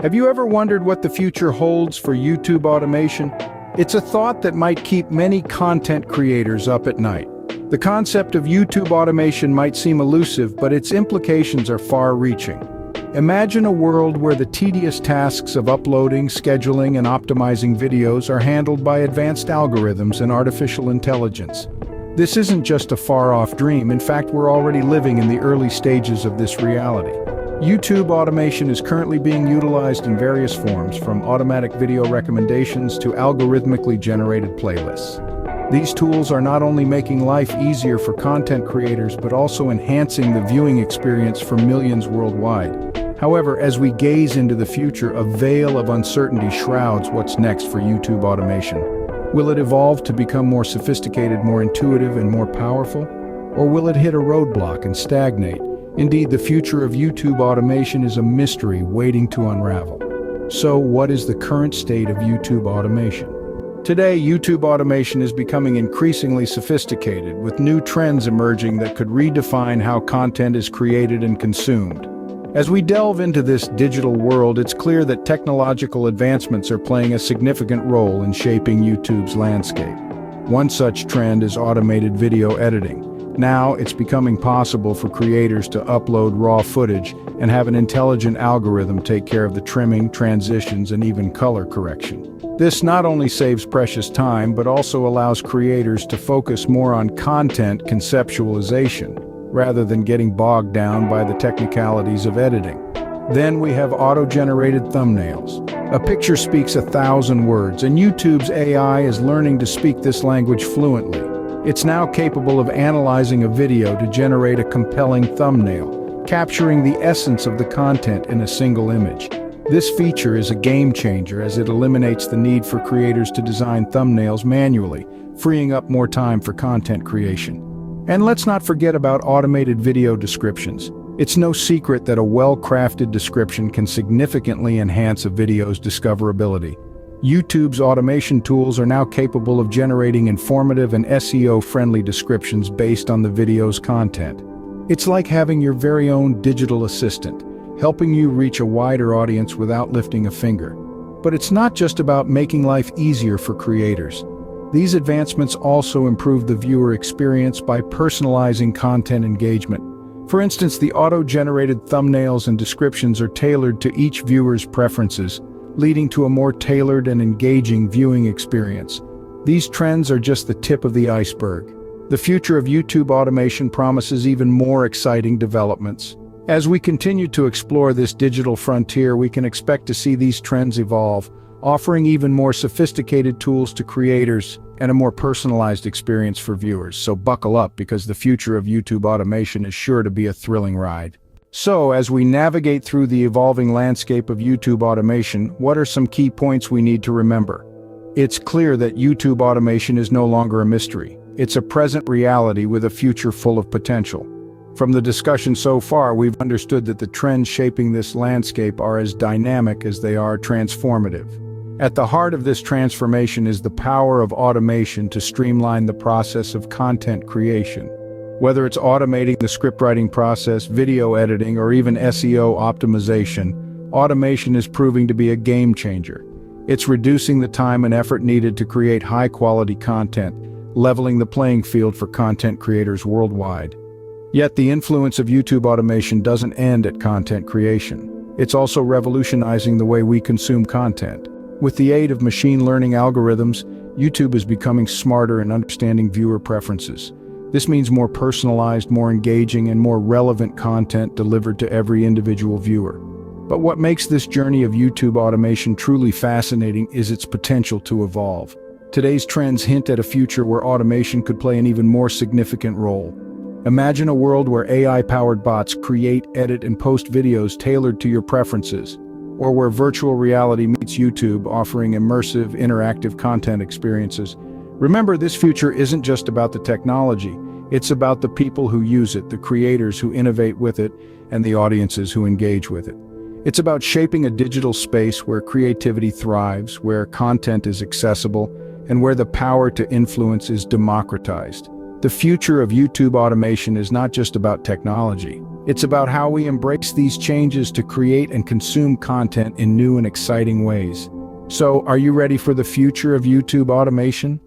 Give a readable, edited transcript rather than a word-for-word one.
Have you ever wondered what the future holds for YouTube automation? It's a thought that might keep many content creators up at night. The concept of YouTube automation might seem elusive, but its implications are far-reaching. Imagine a world where the tedious tasks of uploading, scheduling, and optimizing videos are handled by advanced algorithms and artificial intelligence. This isn't just a far-off dream. In fact, we're already living in the early stages of this reality. YouTube automation is currently being utilized in various forms, from automatic video recommendations to algorithmically generated playlists. These tools are not only making life easier for content creators, but also enhancing the viewing experience for millions worldwide. However, as we gaze into the future, a veil of uncertainty shrouds what's next for YouTube automation. Will it evolve to become more sophisticated, more intuitive, and more powerful? Or will it hit a roadblock and stagnate? Indeed, the future of YouTube automation is a mystery waiting to unravel. So, what is the current state of YouTube automation? Today, YouTube automation is becoming increasingly sophisticated, with new trends emerging that could redefine how content is created and consumed. As we delve into this digital world, it's clear that technological advancements are playing a significant role in shaping YouTube's landscape. One such trend is automated video editing. Now, it's becoming possible for creators to upload raw footage and have an intelligent algorithm take care of the trimming, transitions, and even color correction. This not only saves precious time, but also allows creators to focus more on content conceptualization, rather than getting bogged down by the technicalities of editing. Then we have auto-generated thumbnails. A picture speaks 1,000 words, and YouTube's AI is learning to speak this language fluently. It's now capable of analyzing a video to generate a compelling thumbnail, capturing the essence of the content in a single image. This feature is a game changer, as it eliminates the need for creators to design thumbnails manually, freeing up more time for content creation. And let's not forget about automated video descriptions. It's no secret that a well-crafted description can significantly enhance a video's discoverability. YouTube's automation tools are now capable of generating informative and SEO-friendly descriptions based on the video's content. It's like having your very own digital assistant, helping you reach a wider audience without lifting a finger. But it's not just about making life easier for creators. These advancements also improve the viewer experience by personalizing content engagement. For instance, the auto-generated thumbnails and descriptions are tailored to each viewer's preferences, leading to a more tailored and engaging viewing experience. These trends are just the tip of the iceberg. The future of YouTube automation promises even more exciting developments. As we continue to explore this digital frontier, we can expect to see these trends evolve, offering even more sophisticated tools to creators and a more personalized experience for viewers. So buckle up, because the future of YouTube automation is sure to be a thrilling ride. So, as we navigate through the evolving landscape of YouTube automation, what are some key points we need to remember? It's clear that YouTube automation is no longer a mystery. It's a present reality with a future full of potential. From the discussion so far, we've understood that the trends shaping this landscape are as dynamic as they are transformative. At the heart of this transformation is the power of automation to streamline the process of content creation. Whether it's automating the scriptwriting process, video editing, or even SEO optimization, automation is proving to be a game changer. It's reducing the time and effort needed to create high-quality content, leveling the playing field for content creators worldwide. Yet the influence of YouTube automation doesn't end at content creation. It's also revolutionizing the way we consume content. With the aid of machine learning algorithms, YouTube is becoming smarter in understanding viewer preferences. This means more personalized, more engaging, and more relevant content delivered to every individual viewer. But what makes this journey of YouTube automation truly fascinating is its potential to evolve. Today's trends hint at a future where automation could play an even more significant role. Imagine a world where AI-powered bots create, edit, and post videos tailored to your preferences, or where virtual reality meets YouTube, offering immersive, interactive content experiences. Remember, this future isn't just about the technology. It's about the people who use it, the creators who innovate with it, and the audiences who engage with it. It's about shaping a digital space where creativity thrives, where content is accessible, and where the power to influence is democratized. The future of YouTube automation is not just about technology. It's about how we embrace these changes to create and consume content in new and exciting ways. So, are you ready for the future of YouTube automation?